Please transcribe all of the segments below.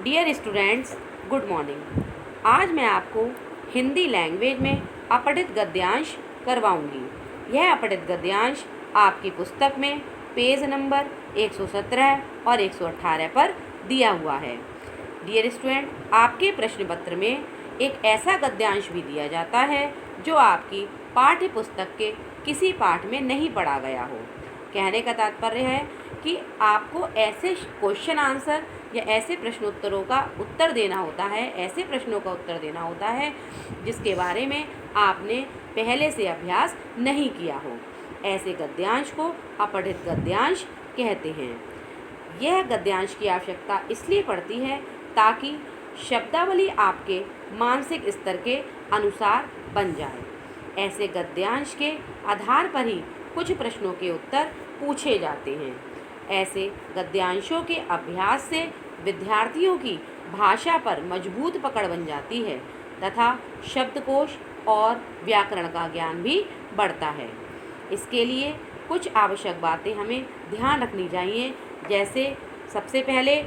Dear students, good morning. आज मैं आपको हिंदी लैंग्वेज में अपठित गद्यांश करवाऊंगी। यह अपठित गद्यांश आपकी पुस्तक में पेज नंबर 117 और 118 पर दिया हुआ है। डियर स्टूडेंट, आपके प्रश्न पत्र में एक ऐसा गद्यांश भी दिया जाता है जो आपकी पाठ्य पुस्तक के किसी पाठ में नहीं पढ़ा गया हो। कहने का तात्पर्य है कि आपको ऐसे क्वेश्चन आंसर या ऐसे प्रश्नोत्तरों का उत्तर देना होता है, ऐसे प्रश्नों का उत्तर देना होता है जिसके बारे में आपने पहले से अभ्यास नहीं किया हो। ऐसे गद्यांश को अपठित गद्यांश कहते हैं। यह गद्यांश की आवश्यकता इसलिए पड़ती है ताकि शब्दावली आपके मानसिक स्तर के अनुसार बन जाए। ऐसे गद्यांश के आधार पर ही कुछ प्रश्नों के उत्तर पूछे जाते हैं। ऐसे गद्यांशों के अभ्यास से विद्यार्थियों की भाषा पर मजबूत पकड़ बन जाती है तथा शब्दकोश और व्याकरण का ज्ञान भी बढ़ता है। इसके लिए कुछ आवश्यक बातें हमें ध्यान रखनी चाहिए। जैसे सबसे पहले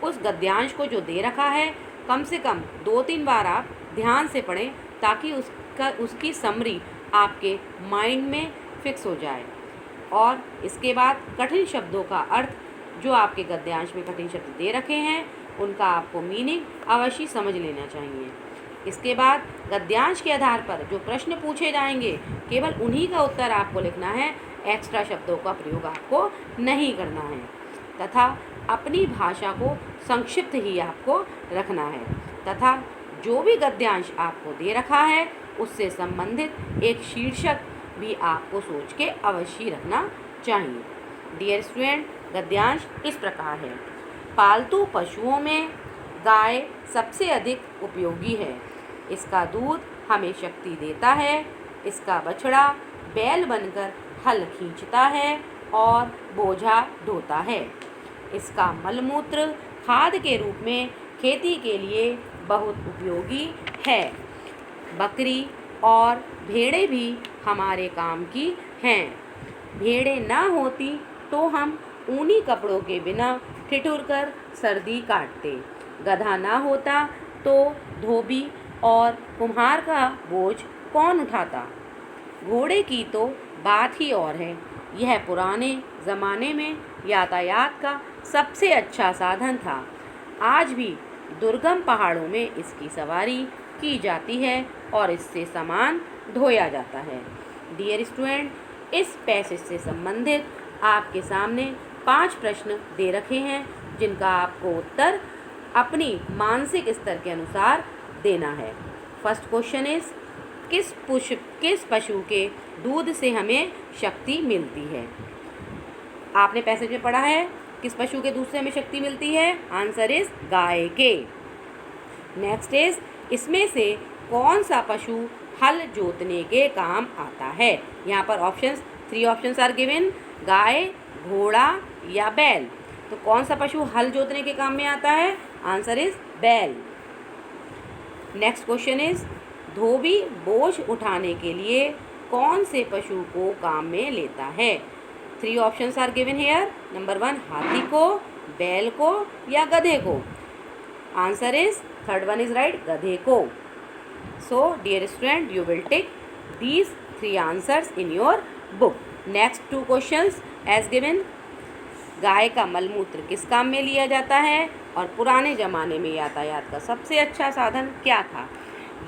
उस गद्यांश को जो दे रखा है कम से कम 2-3 बार आप ध्यान से पढ़ें ताकि उसकी समरी आपके माइंड में फिक्स हो जाए। और इसके बाद कठिन शब्दों का अर्थ, जो आपके गद्यांश में कठिन शब्द दे रखे हैं उनका आपको मीनिंग अवश्य समझ लेना चाहिए। इसके बाद गद्यांश के आधार पर जो प्रश्न पूछे जाएंगे केवल उन्हीं का उत्तर आपको लिखना है, एक्स्ट्रा शब्दों का प्रयोग आपको नहीं करना है तथा अपनी भाषा को संक्षिप्त ही आपको रखना है तथा जो भी गद्यांश आपको दे रखा है उससे संबंधित एक शीर्षक भी आपको सोच के अवश्य रखना चाहिए। डियर स्टूडेंट, गद्यांश इस प्रकार है। पालतू पशुओं में गाय सबसे अधिक उपयोगी है। इसका दूध हमें शक्ति देता है। इसका बछड़ा बैल बनकर हल खींचता है और बोझा ढोता है। इसका मलमूत्र खाद के रूप में खेती के लिए बहुत उपयोगी है। बकरी और भेड़ें भी हमारे काम की हैं। भेड़ें ना होती तो हम ऊनी कपड़ों के बिना ठिठुर कर सर्दी काटते। गधा ना होता तो धोबी और कुम्हार का बोझ कौन उठाता। घोड़े की तो बात ही और है। यह पुराने ज़माने में यातायात का सबसे अच्छा साधन था। आज भी दुर्गम पहाड़ों में इसकी सवारी की जाती है और इससे सामान ढोया जाता है। डियर स्टूडेंट, इस पैसेज से संबंधित आपके सामने 5 प्रश्न दे रखे हैं जिनका आपको उत्तर अपनी मानसिक स्तर के अनुसार देना है। फर्स्ट क्वेश्चन इज, किस पशु के दूध से हमें शक्ति मिलती है। आपने पैसेज में पढ़ा है किस पशु के दूध से हमें शक्ति मिलती है। आंसर इज गाय के। नेक्स्ट इज, इसमें से कौन सा पशु हल जोतने के काम आता है। यहाँ पर ऑप्शंस 3 ऑप्शंस आर गिवन, गाय, घोड़ा या बैल। तो कौन सा पशु हल जोतने के काम में आता है। आंसर इज बैल। नेक्स्ट क्वेश्चन इज, धोबी बोझ उठाने के लिए कौन से पशु को काम में लेता है। 3 options are given here. Number 1 हाथी को, बैल को या गधे को। Answer is third one is right, गधे को। So dear student, you will take these 3 answers in your book. Next 2 questions as given. गाय का मलमूत्र किस काम में लिया जाता है और पुराने ज़माने में यातायात का सबसे अच्छा साधन क्या था।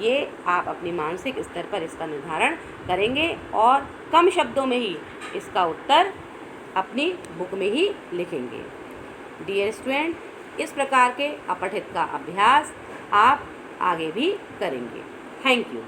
ये आप अपनी मानसिक स्तर पर इसका निर्धारण करेंगे और कम शब्दों में ही इसका उत्तर अपनी बुक में ही लिखेंगे। डियर स्टूडेंट, इस प्रकार के अपठित का अभ्यास आप आगे भी करेंगे। Thank you.